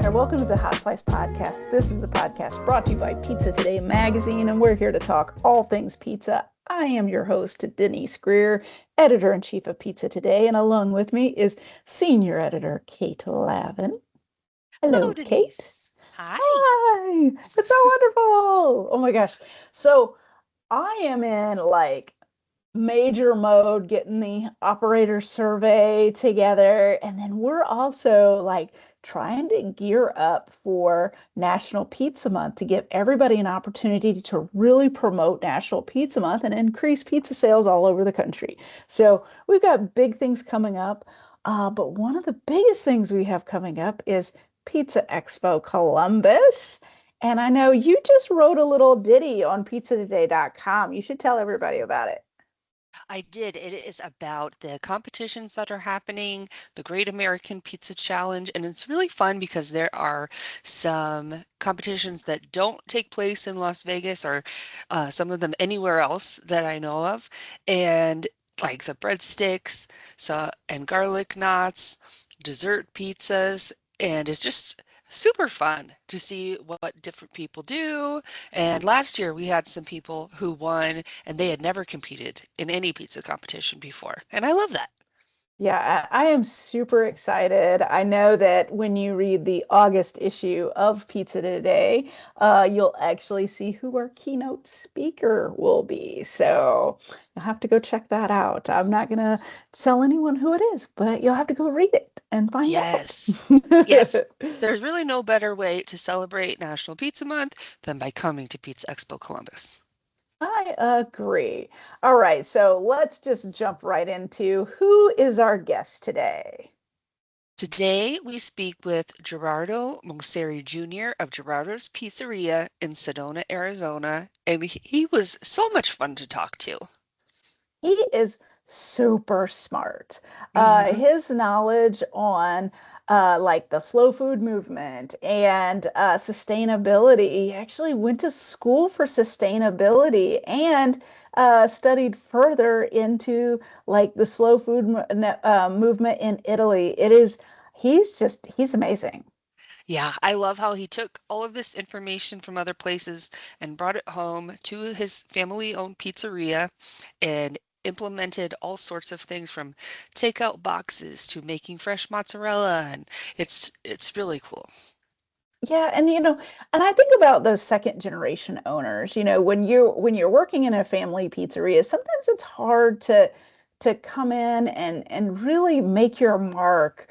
there, welcome to the Hot Slice Podcast. This is the podcast brought to you by Pizza Today magazine, and we're here to talk all things pizza. I am your host, Denise Greer, editor-in-chief of Pizza Today, and along with me is senior editor Kate Lavin. Hello, Kate. Denise. Hi. Hi. It's so wonderful. Oh my gosh. So I am in major mode getting the operator survey together, and then we're also trying to gear up for National Pizza Month to give everybody an opportunity to really promote National Pizza Month and increase pizza sales all over the country. So we've got big things coming up, but one of the biggest things we have coming up is Pizza Expo Columbus. And I know you just wrote a little ditty on pizzatoday.com. You should tell everybody about it. I did. It is about the competitions that are happening, the Great American Pizza Challenge, and it's really fun because there are some competitions that don't take place in Las Vegas or some of them anywhere else that I know of, and like the breadsticks, and garlic knots, dessert pizzas, and it's just super fun to see what different people do. And last year we had some people who won and they had never competed in any pizza competition before. And I love that. Yeah, I am super excited. I know that when you read the August issue of Pizza Today, you'll actually see who our keynote speaker will be. So you'll have to go check that out. I'm not going to tell anyone who it is, but you'll have to go read it and find Yes. out. Yes. There's really no better way to celebrate National Pizza Month than by coming to Pizza Expo Columbus. I agree. All right, so let's just jump right into who is our guest today. Today we speak with Gerardo Moceri Jr. of Gerardo's Pizzeria in Sedona, Arizona, and he was so much fun to talk to. He is super smart. Mhm. His knowledge on the slow food movement and sustainability. He actually went to school for sustainability and studied further into the slow food movement in Italy. He's amazing. Yeah, I love how he took all of this information from other places and brought it home to his family-owned pizzeria and implemented all sorts of things from takeout boxes to making fresh mozzarella, and it's really cool. Yeah, and I think about those second generation owners, when you're working in a family pizzeria, sometimes it's hard to come in and really make your mark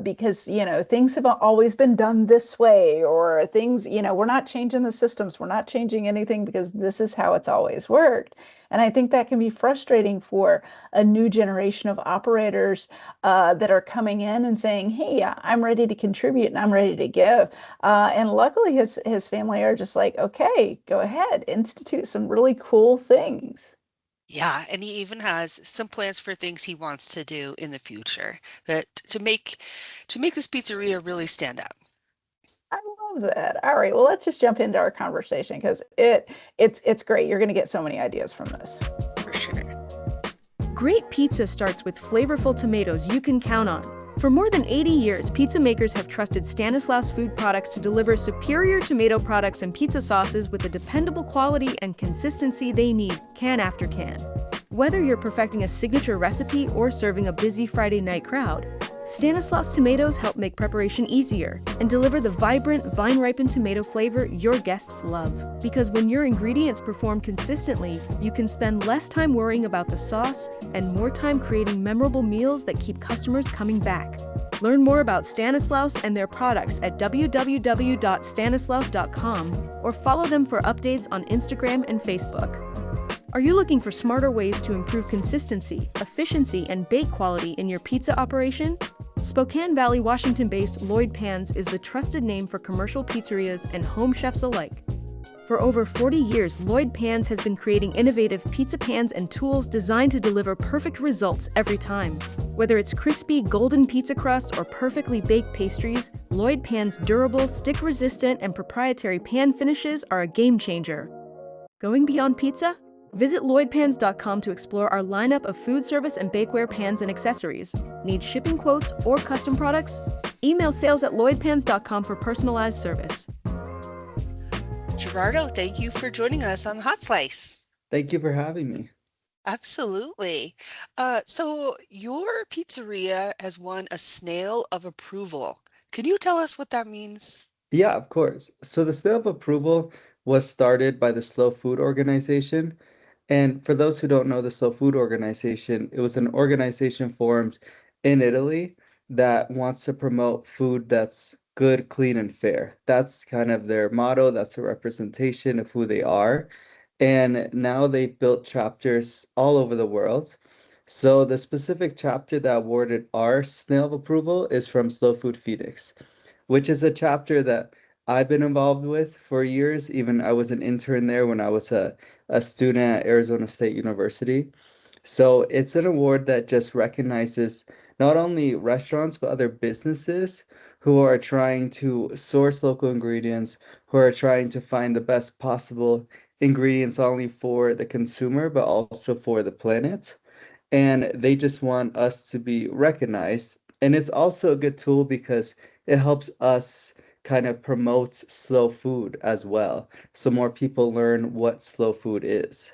because things have always been done this way, or things, we're not changing the systems, we're not changing anything because this is how it's always worked. And I think that can be frustrating for a new generation of operators that are coming in and saying, hey, I'm ready to contribute and I'm ready to give. And luckily his family are just like, okay, go ahead, institute some really cool things. Yeah, and he even has some plans for things he wants to do in the future that to make this pizzeria really stand out. I love that. All right, well, let's just jump into our conversation because it's great. You're going to get so many ideas from this. For sure. Great pizza starts with flavorful tomatoes you can count on. For more than 80 years, pizza makers have trusted Stanislaus Food Products to deliver superior tomato products and pizza sauces with the dependable quality and consistency they need, can after can. Whether you're perfecting a signature recipe or serving a busy Friday night crowd, Stanislaus tomatoes help make preparation easier and deliver the vibrant, vine-ripened tomato flavor your guests love. Because when your ingredients perform consistently, you can spend less time worrying about the sauce and more time creating memorable meals that keep customers coming back. Learn more about Stanislaus and their products at www.stanislaus.com or follow them for updates on Instagram and Facebook. Are you looking for smarter ways to improve consistency, efficiency, and bake quality in your pizza operation? Spokane Valley, Washington-based Lloyd Pans is the trusted name for commercial pizzerias and home chefs alike. For over 40 years, Lloyd Pans has been creating innovative pizza pans and tools designed to deliver perfect results every time. Whether it's crispy, golden pizza crusts or perfectly baked pastries, Lloyd Pans' durable, stick-resistant, and proprietary pan finishes are a game changer. Going beyond pizza? Visit lloydpans.com to explore our lineup of food service and bakeware pans and accessories. Need shipping quotes or custom products? Email sales@lloydpans.com for personalized service. Gerardo, thank you for joining us on the Hot Slice. Thank you for having me. Absolutely. So your pizzeria has won a Snail of Approval. Can you tell us what that means? Yeah, of course. So the Snail of Approval was started by the Slow Food Organization. And for those who don't know the Slow Food Organization, it was an organization formed in Italy that wants to promote food that's good, clean, and fair. That's kind of their motto. That's a representation of who they are. And now they've built chapters all over the world. So the specific chapter that awarded our Snail of Approval is from Slow Food Phoenix, which is a chapter that I've been involved with for years. Even I was an intern there when I was a student at Arizona State University. So it's an award that just recognizes not only restaurants, but other businesses who are trying to source local ingredients, who are trying to find the best possible ingredients, not only for the consumer, but also for the planet. And they just want us to be recognized. And it's also a good tool because it helps us kind of promote slow food as well. So more people learn what slow food is.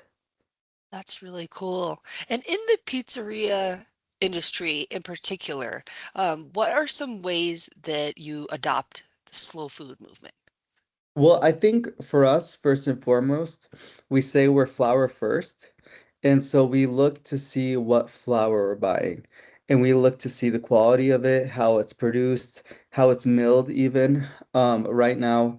That's really cool. And in the pizzeria industry in particular, what are some ways that you adopt the slow food movement? Well, I think for us, first and foremost, we say we're flour first. And so we look to see what flour we're buying. And we look to see the quality of it, how it's produced, how it's milled even. Right now,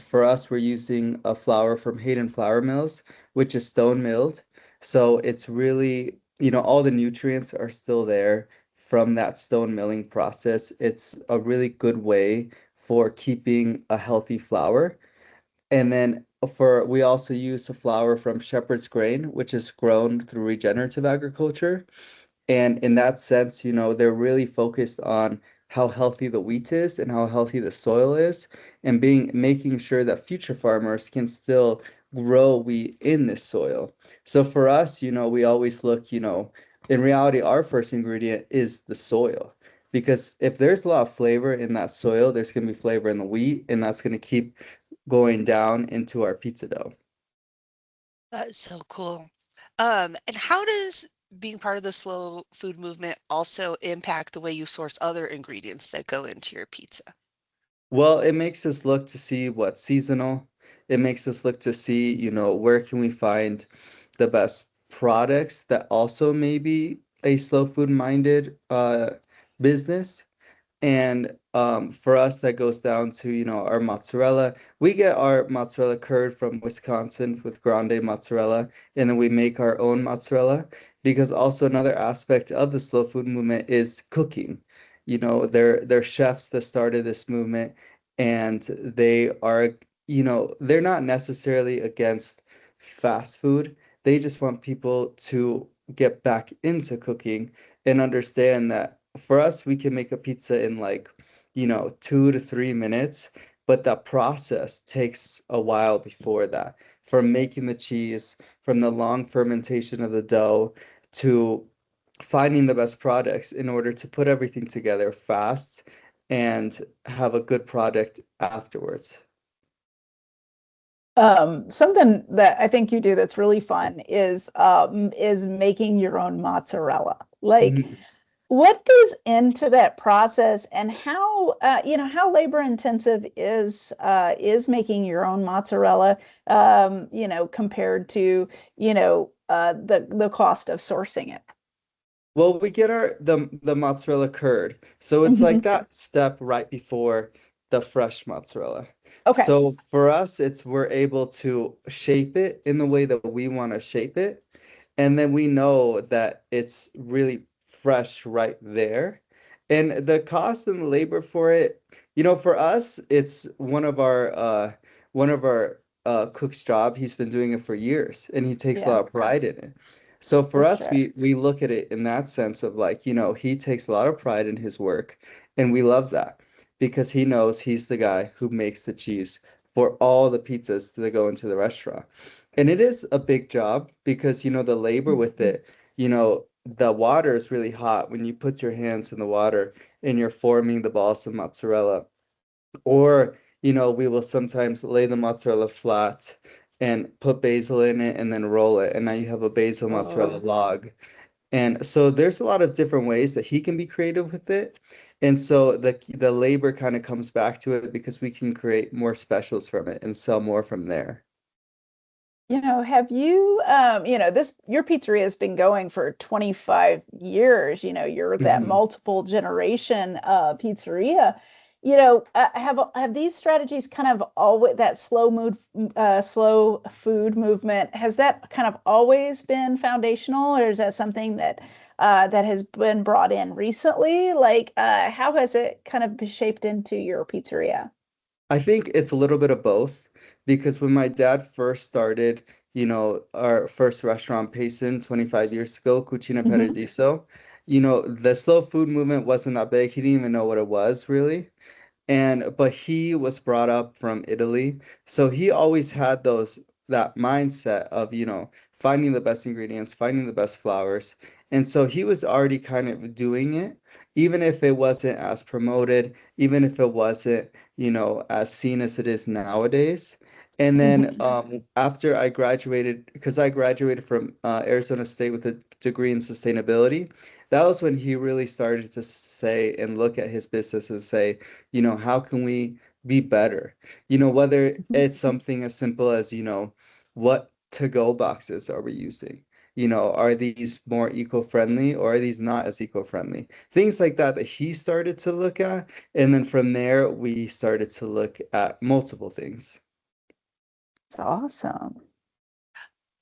for us, we're using a flour from Hayden Flour Mills, which is stone milled. So it's really, all the nutrients are still there from that stone milling process. It's a really good way for keeping a healthy flour. And then we also use a flour from shepherd's grain, which is grown through regenerative agriculture. And in that sense, they're really focused on how healthy the wheat is and how healthy the soil is, and making sure that future farmers can still grow wheat in this soil. So for us, we always look, in reality, our first ingredient is the soil. Because if there's a lot of flavor in that soil, there's going to be flavor in the wheat, and that's going to keep going down into our pizza dough. That is so cool. And how does being part of the slow food movement also impact the way you source other ingredients that go into your pizza? Well, it makes us look to see what's seasonal. It makes us look to see, where can we find the best products that also may be a slow food minded business. And for us, that goes down to, our mozzarella. We get our mozzarella curd from Wisconsin with grande mozzarella, and then we make our own mozzarella because also another aspect of the slow food movement is cooking. They're chefs that started this movement, and they are, they're not necessarily against fast food. They just want people to get back into cooking and understand that for us, we can make a pizza in like, 2 to 3 minutes, but that process takes a while before that. From making the cheese, from the long fermentation of the dough, to finding the best products in order to put everything together fast and have a good product afterwards. Something that I think you do that's really fun is making your own mozzarella. Like, Mhm. what goes into that process, and how labor intensive is making your own mozzarella, compared to, the cost of sourcing it? Well, we get the mozzarella curd. So it's like Hmm. that step right before the fresh mozzarella. Okay. So for us, we're able to shape it in the way that we want to shape it. And then we know that it's really fresh right there. And the cost and the labor for it, for us, it's one of our cook's job. He's been doing it for years, and he takes a Yeah, lot of pride in it. So for for us, sure. we look at it in that sense of like, he takes a lot of pride in his work, and we love that because he knows he's the guy who makes the cheese for all the pizzas that go into the restaurant. And it is a big job because, the labor with Mhm. it, the water is really hot when you put your hands in the water and you're forming the balls of mozzarella. Or, we will sometimes lay the mozzarella flat and put basil in it and then roll it. And now you have a basil mozzarella Whoa. log. And so there's a lot of different ways that he can be creative with it. And so the labor kind of comes back to it because we can create more specials from it and sell more from there. Have you, your pizzeria has been going for 25 years. You're that Mhm. multiple generation pizzeria. Have these strategies kind of always that slow food movement, has that kind of always been foundational, or is that something that has been brought in recently? Like, how has it kind of shaped into your pizzeria? I think it's a little bit of both because when my dad first started, our first restaurant, Payson, 25 years ago, Cucina Hmm. Paradiso, the slow food movement wasn't that big. He didn't even know what it was really. But he was brought up from Italy, so he always had that mindset of, finding the best ingredients, finding the best flours. And so he was already kind of doing it, even if it wasn't as promoted, even if it wasn't, as seen as it is nowadays. And then Hmm. after I graduated, because I graduated from Arizona State with a degree in sustainability, that was when he really started to say and look at his business and say, how can we be better? Whether it's something as simple as, what to-go boxes are we using? Are these more eco-friendly or are these not as eco-friendly? Things like that that he started to look at. And then from there, we started to look at multiple things. It's awesome.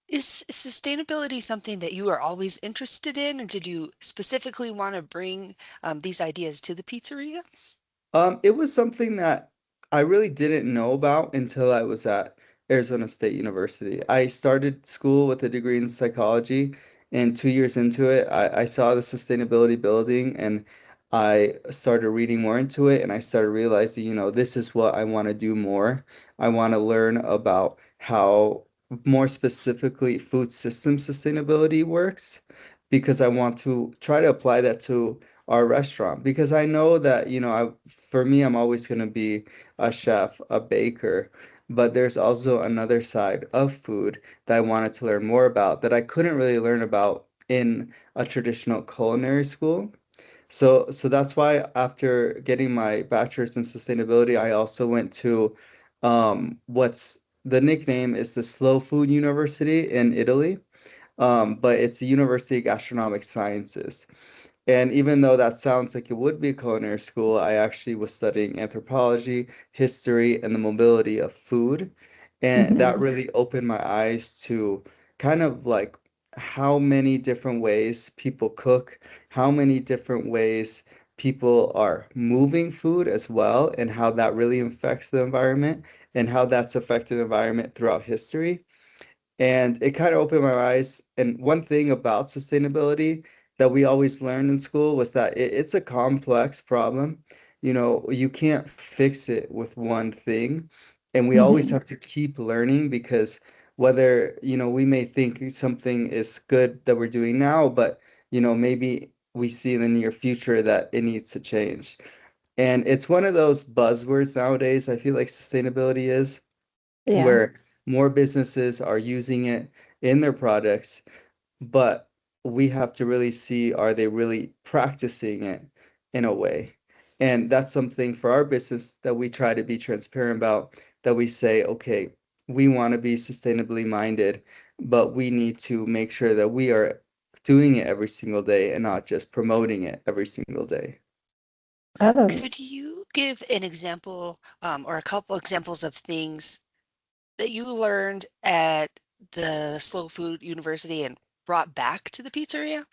Is sustainability something that you are always interested in, or did you specifically want to bring these ideas to the pizzeria? It was something that I really didn't know about until I was at Arizona State University. I started school with a degree in psychology, and 2 years into it, I saw the sustainability building and I started reading more into it and I started realizing, this is what I want to do more. I want to learn about how more specifically food system sustainability works because I want to try to apply that to our restaurant because I know that, for me, I'm always going to be a chef, a baker, but there's also another side of food that I wanted to learn more about that I couldn't really learn about in a traditional culinary school. So that's why after getting my bachelor's in sustainability, I also went to what's the nickname is the Slow Food University in Italy, but it's the University of Gastronomic Sciences. And even though that sounds like it would be a culinary school, I actually was studying anthropology, history, and the mobility of food. And that Hmm. really opened my eyes to kind of like how many different ways people cook, how many different ways people are moving food as well, and how that really affects the environment and how that's affected the environment throughout history. And it kind of opened my eyes. And one thing about sustainability that we always learned in school was that it's a complex problem. You can't fix it with one thing. And we always Hmm. have to keep learning because whether, we may think something is good that we're doing now, but, maybe we see in the near future that it needs to change. And it's one of those buzzwords nowadays, I feel like sustainability is Yeah. where more businesses are using it in their products, but we have to really see are they really practicing it in a way? And that's something for our business that we try to be transparent about, that we say, okay, we want to be sustainably minded, but we need to make sure that we are doing it every single day and not just promoting it every single day. Oh, Could you give an example or a couple examples of things that you learned at the Slow Food University and brought back to the pizzeria?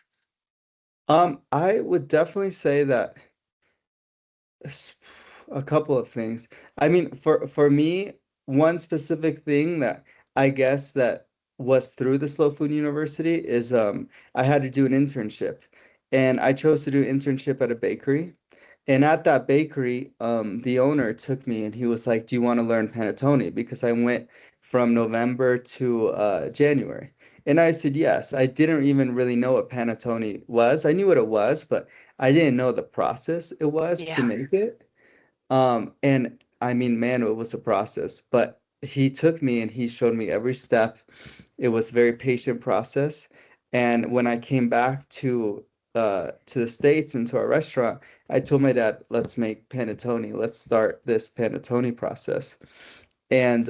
I would definitely say that S- a couple of things. I mean, for me, one specific thing that I guess that was through the Slow Food University is I had to do an internship, and I chose to do an internship at a bakery. And at that bakery, the owner took me and he was like, "Do you want to learn panettone?" Because I went from November to January. And I said yes. I didn't even really know what panettone was. I knew what it was, but I didn't know the process it was to Yeah. make it. And I mean, man, it was a process, but he took me and he showed me every step. It was a very patient process. And when I came back to the States and to our restaurant, I told my dad, let's make panettone. Let's start this panettone process. And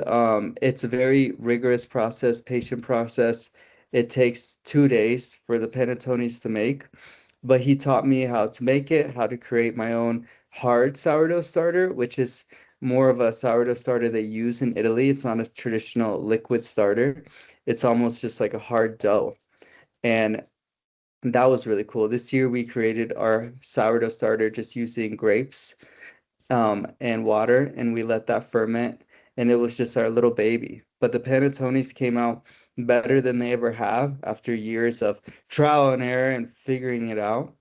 it's a very rigorous process, patient process. It takes 2 days for the panettones to make, but he taught me how to make it, how to create my own hard sourdough starter, which is more of a sourdough starter they use in Italy. It's not a traditional liquid starter. It's almost just like a hard dough. And that was really cool. This year we created our sourdough starter just using grapes and water, and we let that ferment, and it was just our little baby. But the panettones came out better than they ever have after years of trial and error and figuring it out.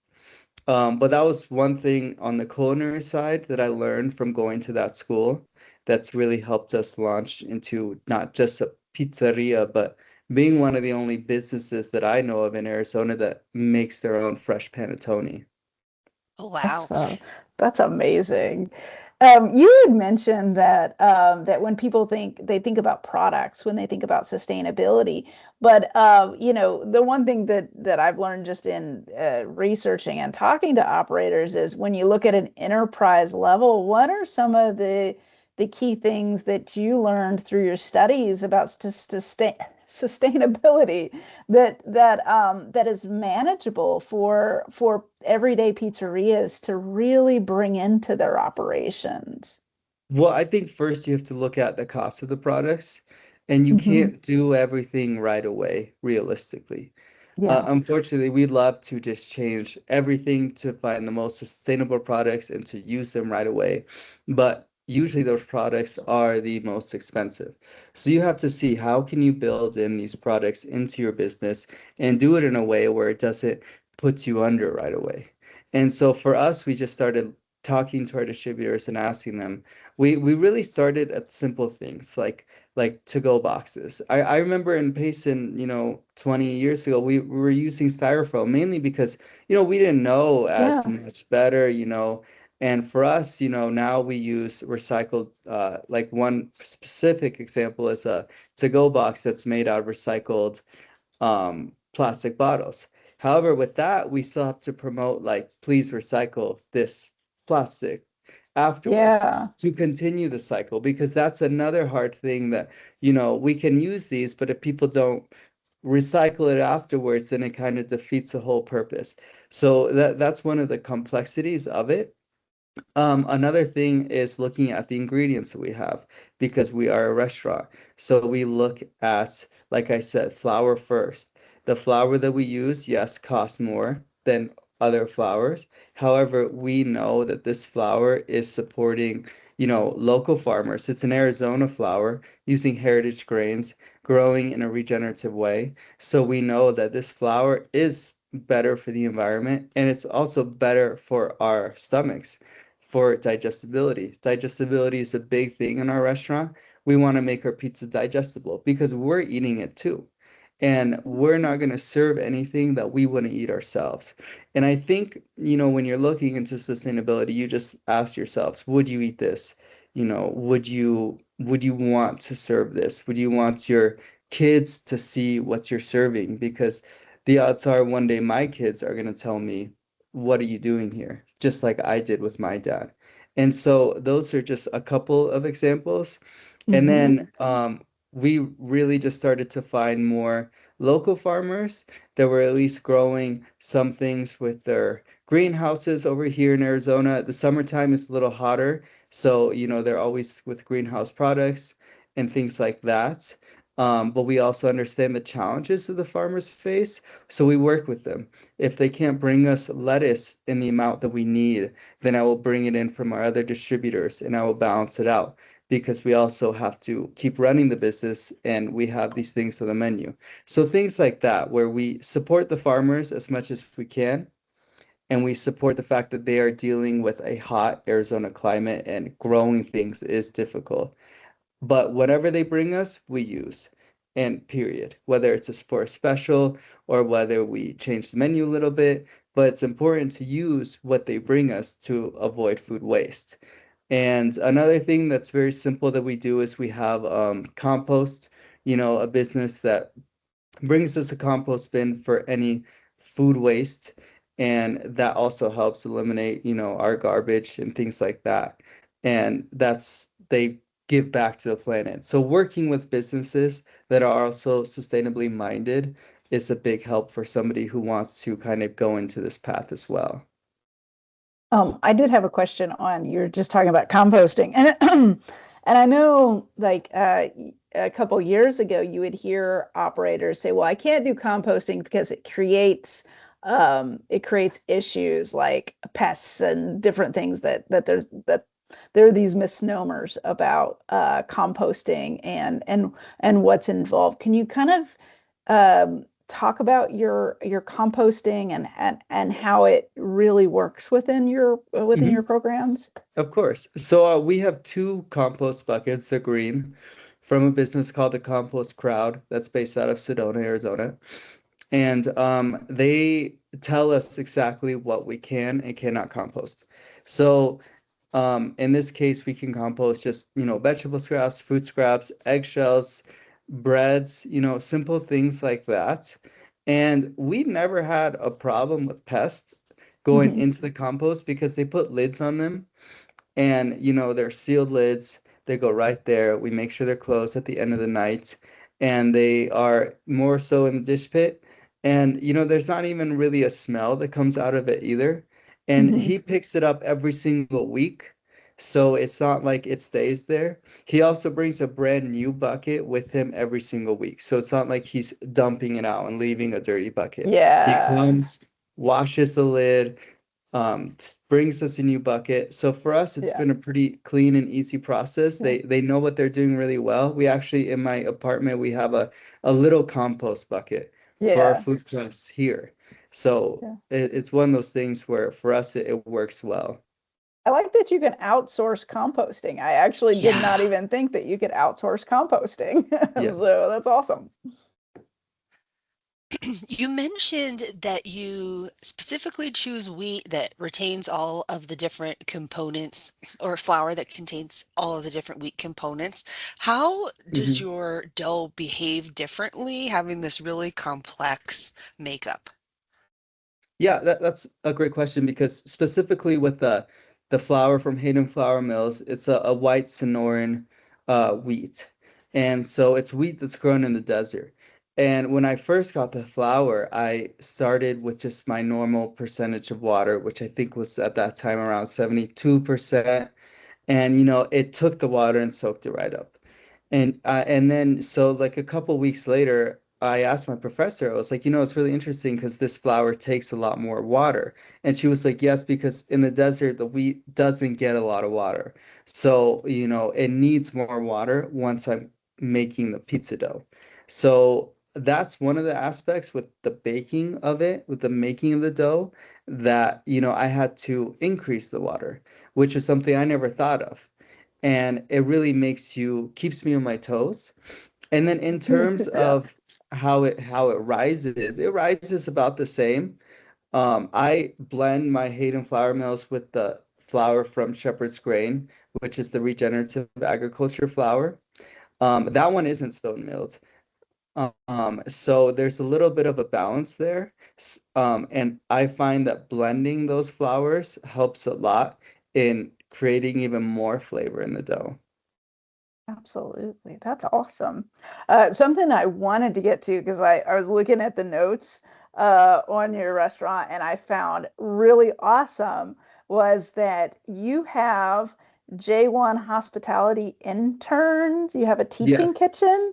But that was one thing on the culinary side that I learned from going to that school that's really helped us launch into not just a pizzeria, but being one of the only businesses that I know of in Arizona that makes their own fresh panettone. Oh, That's wow. that's amazing. You had mentioned that that when people think about products when they think about sustainability, but the one thing that I've learned just in researching and talking to operators is when you look at an enterprise level, what are some of the key things that you learned through your studies about sustainability that is manageable for everyday pizzerias to really bring into their operations. Well, I think first you have to look at the cost of the products, and you Hmm. can't do everything right away, realistically. Yeah. Unfortunately, we'd love to just change everything to find the most sustainable products and to use them right away. But usually those products are the most expensive. So you have to see how can you build in these products into your business and do it in a way where it doesn't put you under right away. And so for us, we just started talking to our distributors and asking them. We really started at simple things like to-go boxes. I remember in Payson, 20 years ago, we were using styrofoam mainly because, we didn't know as Yeah. much better, and for us, now we use recycled, like one specific example is a to-go box that's made out of recycled plastic bottles. However, with that, we still have to promote like, please recycle this plastic afterwards Yeah. to continue the cycle because that's another hard thing that, we can use these, but if people don't recycle it afterwards, then it kind of defeats the whole purpose. So that's one of the complexities of it. Another thing is looking at the ingredients that we have because we are a restaurant. So we look at, like I said, flour first. The flour that we use, yes, costs more than other flours. However, we know that this flour is supporting, local farmers. It's an Arizona flour using heritage grains, growing in a regenerative way. So we know that this flour is better for the environment and it's also better for our stomachs for digestibility. Digestibility is a big thing in our restaurant. We want to make our pizza digestible because we're eating it too. And we're not going to serve anything that we wouldn't eat ourselves. And I think, when you're looking into sustainability, you just ask yourselves, would you eat this? Would you want to serve this? Would you want your kids to see what you're serving? Because the odds are one day my kids are going to tell me, what are you doing here? Just like I did with my dad. And so those are just a couple of examples. And Hmm. then we really just started to find more local farmers that were at least growing some things with their greenhouses over here in Arizona. The summertime is a little hotter, so they're always with greenhouse products and things like that. But we also understand the challenges that the farmers face, so we work with them. If they can't bring us lettuce in the amount that we need, then I will bring it in from our other distributors and I will balance it out because we also have to keep running the business and we have these things on the menu. So things like that, where we support the farmers as much as we can, and we support the fact that they are dealing with a hot Arizona climate and growing things is difficult. But whatever they bring us, we use. And period. Whether it's for a special or whether we change the menu a little bit, but it's important to use what they bring us to avoid food waste. And another thing that's very simple that we do is we have compost, a business that brings us a compost bin for any food waste. And that also helps eliminate, our garbage and things like that. And they give back to the planet. So working with businesses that are also sustainably minded is a big help for somebody who wants to kind of go into this path as well. I did have a question on you're just talking about composting, and and I know like a couple years ago you would hear operators say, "Well, I can't do composting because it creates issues like pests and different things that there are these misnomers about composting and what's involved." Can you kind of talk about your composting and how it really works within your Mhm. programs? Of course. So we have two compost buckets. They're green from a business called the Compost Crowd that's based out of Sedona, Arizona. And they tell us exactly what we can and cannot compost. So in this case, we can compost just, vegetable scraps, fruit scraps, eggshells, breads, simple things like that. And we've never had a problem with pests going Mhm. into the compost because they put lids on them and, they're sealed lids. They go right there. We make sure they're closed at the end of the night. And they are more so in the dish pit. And, there's not even really a smell that comes out of it either. And Mhm. he picks it up every single week. So it's not like it stays there. He also brings a brand new bucket with him every single week. So it's not like he's dumping it out and leaving a dirty bucket. He Yeah. comes, washes the lid, brings us a new bucket. So for us, it's Yeah. been a pretty clean and easy process. Yeah. They know what they're doing really well. We actually, in my apartment, we have a little compost bucket for our Yeah. food scraps here. So Yeah. it's one of those things where for us it works well. I like that you can outsource composting. I actually did not Yeah. even think that you could outsource composting. Yes. So that's awesome. You mentioned that you specifically choose wheat that retains all of the different components or flour that contains all of the different wheat components. How does Mhm. your dough behave differently having this really complex makeup? Yeah, that's a great question because specifically with the flour from Hayden Flour Mills, it's a white Sonoran wheat. And so it's wheat that's grown in the desert. And when I first got the flour, I started with just my normal percentage of water, which I think was at that time around 72%. And it took the water and soaked it right up. And then so like a couple weeks later, I asked my professor, I was like, it's really interesting because this flour takes a lot more water. And she was like, yes, because in the desert the wheat doesn't get a lot of water. So, it needs more water once I'm making the pizza dough. So that's one of the aspects with the baking of it, with the making of the dough, that, I had to increase the water, which was something I never thought of. And it really keeps me on my toes. And then in terms Yeah. of it rises about the same. I blend my Hayden flour mills with the flour from Shepherd's Grain, which is the regenerative agriculture flour. That one isn't stone milled. So there's a little bit of a balance there. And I find that blending those flours helps a lot in creating even more flavor in the dough. Absolutely. That's awesome. Something I wanted to get to because I was looking at the notes on your restaurant and I found really awesome was that you have J1 hospitality interns. You have a teaching Yes, kitchen.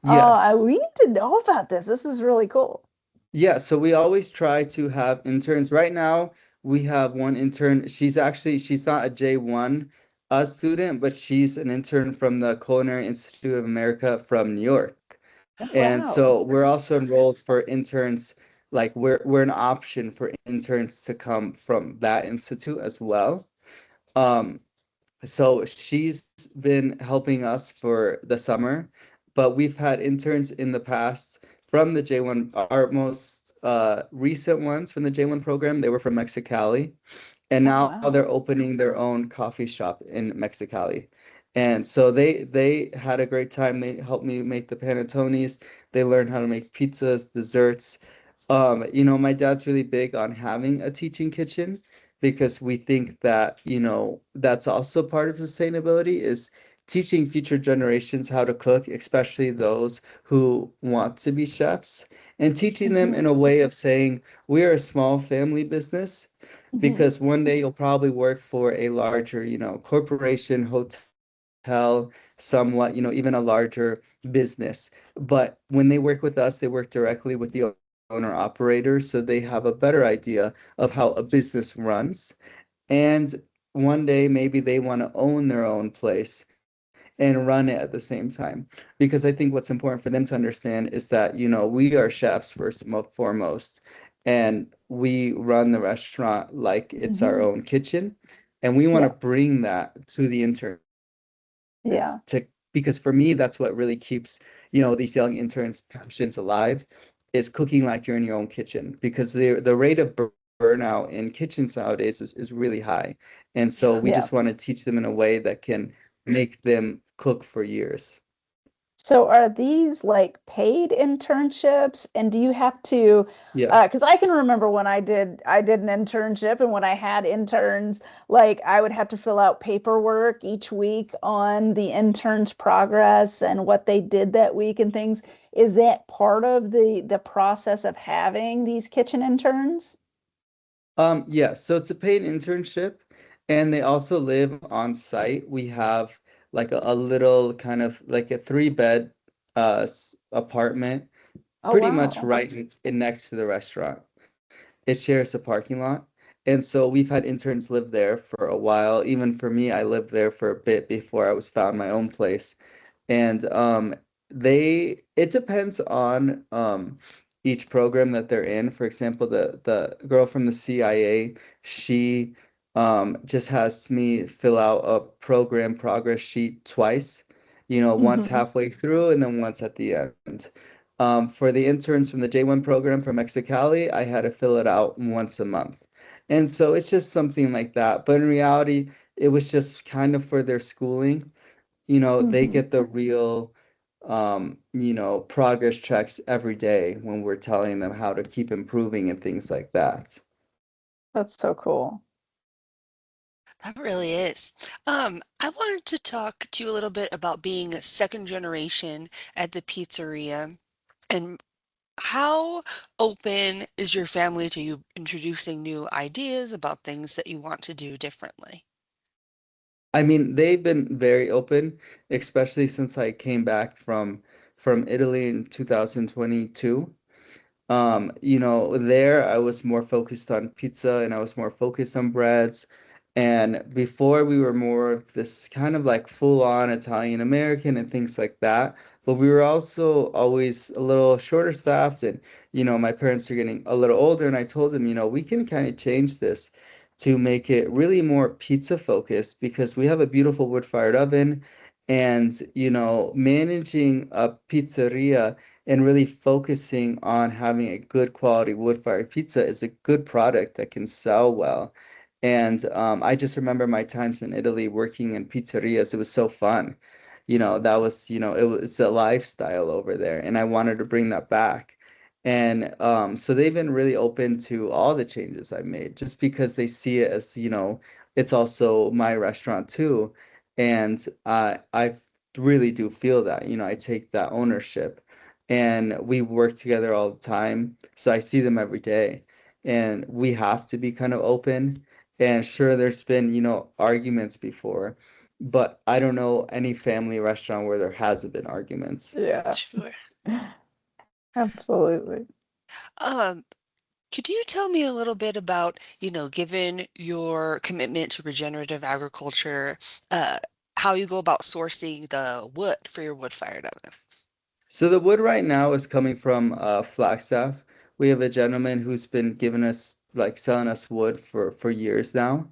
yes. We need to know about this. This is really cool. Yeah, so we always try to have interns. Right now, we have one intern. She's not a J1 student, but she's an intern from the Culinary Institute of America from New York. Oh, And wow. so we're also enrolled for interns like we're an option for interns to come from that institute as well. Um, so she's been helping us for the summer, but we've had interns in the past from the J1, our most recent ones from the J1 program, they were from Mexicali. And Oh, now wow. they're opening their own coffee shop in Mexicali. And so they had a great time. They helped me make the panettones. They learned how to make pizzas, desserts. My dad's really big on having a teaching kitchen because we think that, that's also part of sustainability is teaching future generations how to cook, especially those who want to be chefs, and teaching them Hmm. in a way of saying, we are a small family business Hmm. because one day you'll probably work for a larger, corporation, hotel, somewhat, even a larger business. But when they work with us, they work directly with the owner operators, so they have a better idea of how a business runs. And one day maybe they want to own their own place and run it at the same time. Because I think what's important for them to understand is that, we are chefs first and foremost, and we run the restaurant like it's our Hmm. own kitchen. And we want to Yeah. bring that to the interns to Yeah. because for me, that's what really keeps, these young interns' passions alive is cooking like you're in your own kitchen because the rate of burnout in kitchens nowadays is really high. And so we Yeah. just want to teach them in a way that can make them cook for years. So are these like paid internships? And do you have to, Yes. because I can remember when I did an internship and when I had interns, like I would have to fill out paperwork each week on the intern's progress and what they did that week and things. Is that part of the process of having these kitchen interns? Yeah, so it's a paid internship and they also live on site. We have like a little kind of like a three-bed apartment Oh, pretty much wow. right next to the restaurant. It shares a parking lot. And so we've had interns live there for a while. Even for me, I lived there for a bit before I was found my own place. And it depends on each program that they're in. For example, the girl from the CIA, she just has me fill out a program progress sheet twice, once Hmm. halfway through and then once at the end. For the interns from the J1 program from Mexicali, I had to fill it out once a month. And so it's just something like that. But in reality, it was just kind of for their schooling. They Hmm. get the real, progress checks every day when we're telling them how to keep improving and things like that. That's so cool. That really is. I wanted to talk to you a little bit about being a second generation at the pizzeria and how open is your family to you introducing new ideas about things that you want to do differently? I mean, they've been very open, especially since I came back from Italy in 2022. There I was more focused on pizza and I was more focused on breads. And before we were more of this kind of like full-on Italian American and things like that. But we were also always a little shorter staffed and, my parents are getting a little older and I told them, we can kind of change this to make it really more pizza focused because we have a beautiful wood-fired oven and, managing a pizzeria and really focusing on having a good quality wood-fired pizza is a good product that can sell well. And I just remember my times in Italy working in pizzerias. It was so fun. That was, it's a lifestyle over there, and I wanted to bring that back. And so they've been really open to all the changes I've made, just because they see it as, it's also my restaurant too. And I really do feel that, I take that ownership and we work together all the time. So I see them every day, and we have to be kind of open. And sure, there's been, arguments before, but I don't know any family restaurant where there hasn't been arguments. Yeah, Sure. absolutely. Um, could you tell me a little bit about, given your commitment to regenerative agriculture, uh, how you go about sourcing the wood for your wood-fired oven? So the wood right now is coming from Flagstaff. We have a gentleman who's been giving us like selling us wood for years now.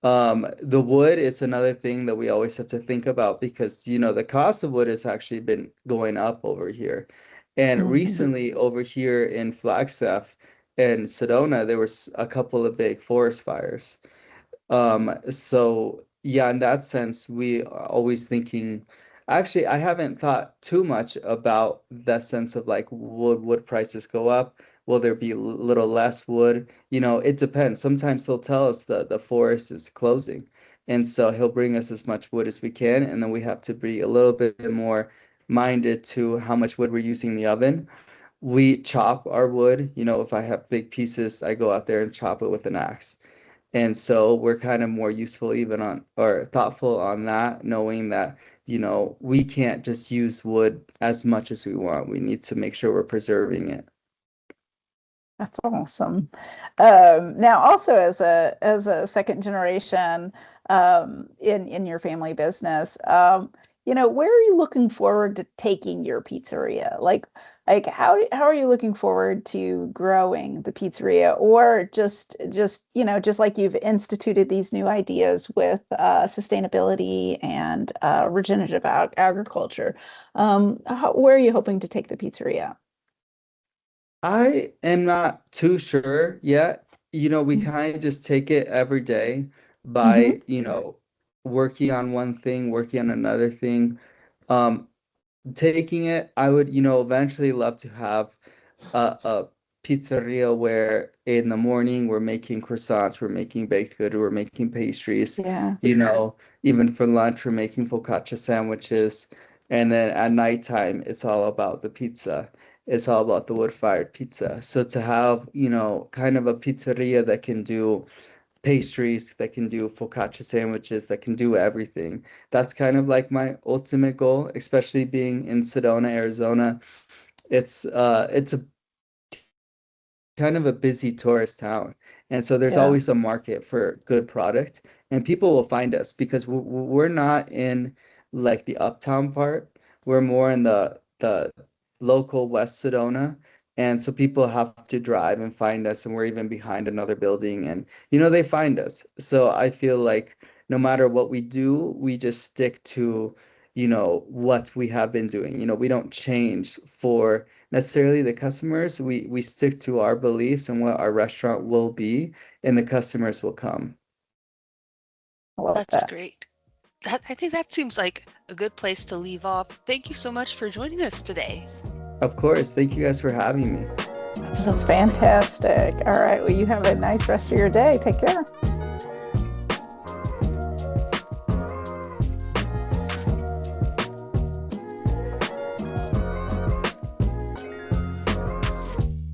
The wood is another thing that we always have to think about because, the cost of wood has actually been going up over here. And Mhm. recently over here in Flagstaff and Sedona, there was a couple of big forest fires. So yeah, in that sense, we are always thinking, actually, I haven't thought too much about that sense of like, would prices go up? Will there be a little less wood? It depends. Sometimes he'll tell us the forest is closing. And so he'll bring us as much wood as we can, and then we have to be a little bit more minded to how much wood we're using in the oven. We chop our wood. If I have big pieces, I go out there and chop it with an axe. And so we're kind of more useful even on or thoughtful on that, knowing that, we can't just use wood as much as we want. We need to make sure we're preserving it. That's awesome. Now, also as a second generation in your family business, where are you looking forward to taking your pizzeria? Like how are you looking forward to growing the pizzeria, or just like you've instituted these new ideas with sustainability and regenerative agriculture? Where are you hoping to take the pizzeria? I am not too sure yet. We kind of just take it every day Mm-hmm. by, working on one thing, working on another thing. Um, Taking it, I would, eventually love to have a pizzeria where in the morning we're making croissants, we're making baked good, we're making pastries, Yeah. even for lunch we're making focaccia sandwiches, and then at nighttime it's all about the pizza. It's all about the wood-fired pizza. So to have, kind of a pizzeria that can do pastries, that can do focaccia sandwiches, that can do everything. That's kind of like my ultimate goal, especially being in Sedona, Arizona. It's a kind of a busy tourist town. And so there's Yeah. always a market for good product, and people will find us because we're not in like the uptown part. We're more in the local West Sedona. And so people have to drive and find us, and we're even behind another building, and they find us. So I feel like no matter what we do, we just stick to, what we have been doing. We don't change for necessarily the customers. We stick to our beliefs and what our restaurant will be, and the customers will come. I love That's that. great. I think that seems like a good place to leave off. Thank you so much for joining us today. Of course, thank you guys for having me. That's Absolutely. fantastic. All right. Well, you have a nice rest of your day. Take care.